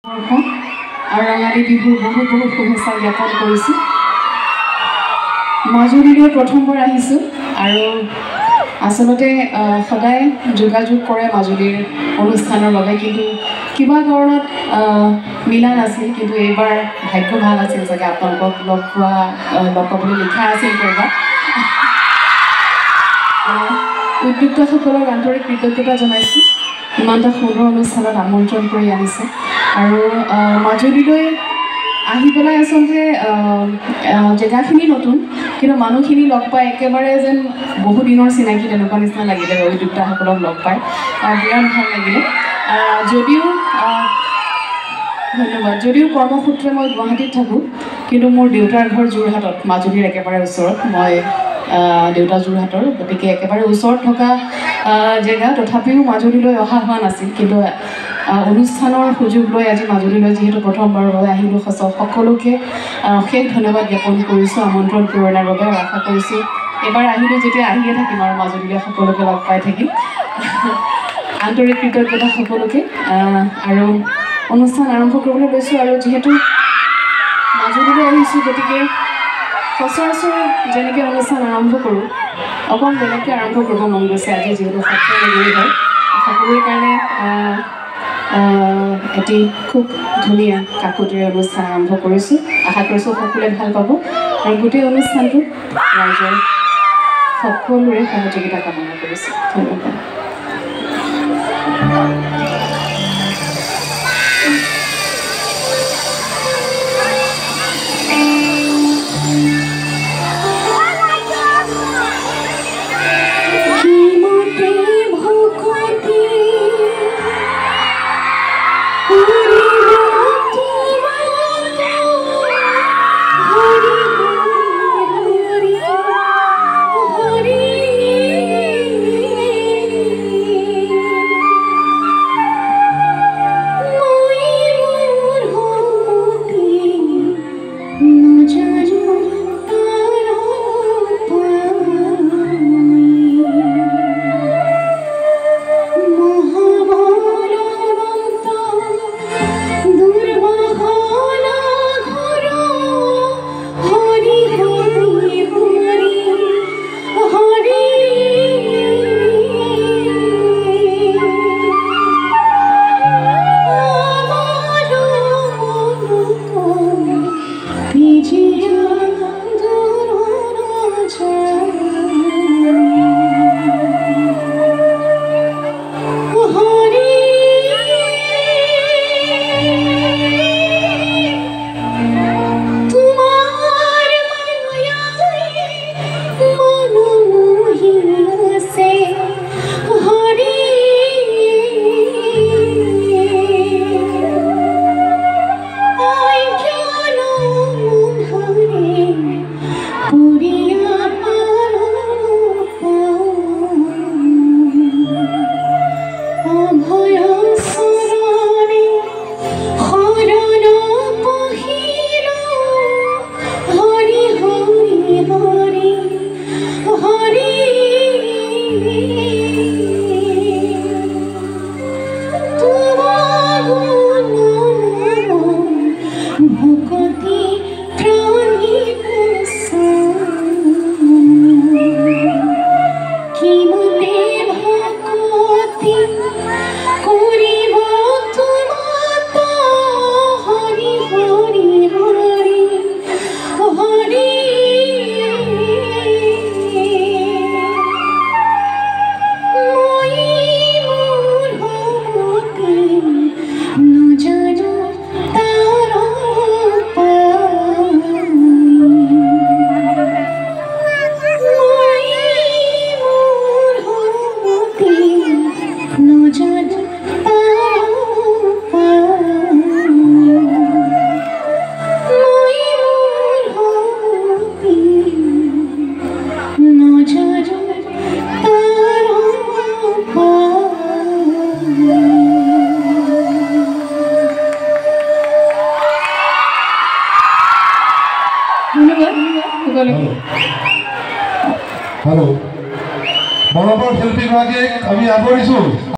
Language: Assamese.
আৰু ৰঙালী বিহুৰ বহুত বহুত শুভেচ্ছা জ্ঞাপন কৰিছোঁ। মাজুলীলৈ প্ৰথমবাৰ আহিছোঁ আৰু আচলতে সদায় যোগাযোগ কৰে মাজুলীৰ অনুষ্ঠানৰ বাবে, কিন্তু কিবা কাৰণত মিলা নাছিল। কিন্তু এইবাৰ ভাগ্য ভাল আছিল চাগে, আপোনালোকক লগ পাবলৈ লিখা আছিল ক'ৰবাত। উদ্যোক্তাসকলক আন্তৰিক কৃতজ্ঞতা জনাইছোঁ, ইমান এটা সুন্দৰ অনুষ্ঠানত আমন্ত্ৰণ কৰি আনিছে। আৰু মাজুলীলৈ আহি পেলাই আচলতে জেগাখিনি নতুন, কিন্তু মানুহখিনি লগ পাই একেবাৰে যেন বহু দিনৰ চিনাকি তেনেকুৱা নিচিনা লাগিলে। উদ্যোক্তাসকলক লগ পাই বিৰাট ভাল লাগিলে। যদিও কৰ্মসূত্ৰে মই গুৱাহাটীত থাকোঁ, কিন্তু মোৰ দেউতাৰ ঘৰ যোৰহাটত, মাজুলীৰ একেবাৰে ওচৰত। মই দেউতা যোৰহাটৰ, গতিকে একেবাৰে ওচৰত থকা জেগা, তথাপিও মাজুলীলৈ অহা হোৱা নাছিল। কিন্তু অনুষ্ঠানৰ সুযোগ লৈ আজি মাজুলীলৈ যিহেতু প্ৰথমবাৰৰ বাবে আহিলোঁ, সকলোকে অশেষ ধন্যবাদ জ্ঞাপন কৰিছোঁ আমন্ত্ৰণ পূৰণৰ বাবে। আৰু আশা কৰিছোঁ এবাৰ আহিলোঁ যেতিয়া আহিয়ে থাকিম আৰু মাজুলীলৈ সকলোকে লগ পাই থাকিম। আন্তৰিক কৃতজ্ঞতা সকলোকে। আৰু অনুষ্ঠান আৰম্ভ কৰিবলৈ লৈছোঁ। আৰু যিহেতু মাজুলীলৈ আহিছোঁ, গতিকে সচৰাচৰ যেনেকৈ অনুষ্ঠান আৰম্ভ কৰোঁ, অকণ বেলেগকৈ আৰম্ভ কৰিব মন গৈছে। আজি যিহেতু সত্ৰ নগৰী হয়, সকলোৰে কাৰণে এটি খুব ধুনীয়া কাকতিৰে অনুষ্ঠান আৰম্ভ কৰিছোঁ। আশা কৰিছোঁ সকলোৱে ভাল পাব আৰু গোটেই অনুষ্ঠানটোত ৰাইজৰ সকলোৰে সহযোগিতা কামনা কৰিছোঁ। ধন্যবাদ। हेलो, मरपर शिल्पी गराकीक আমি আগৰিছো।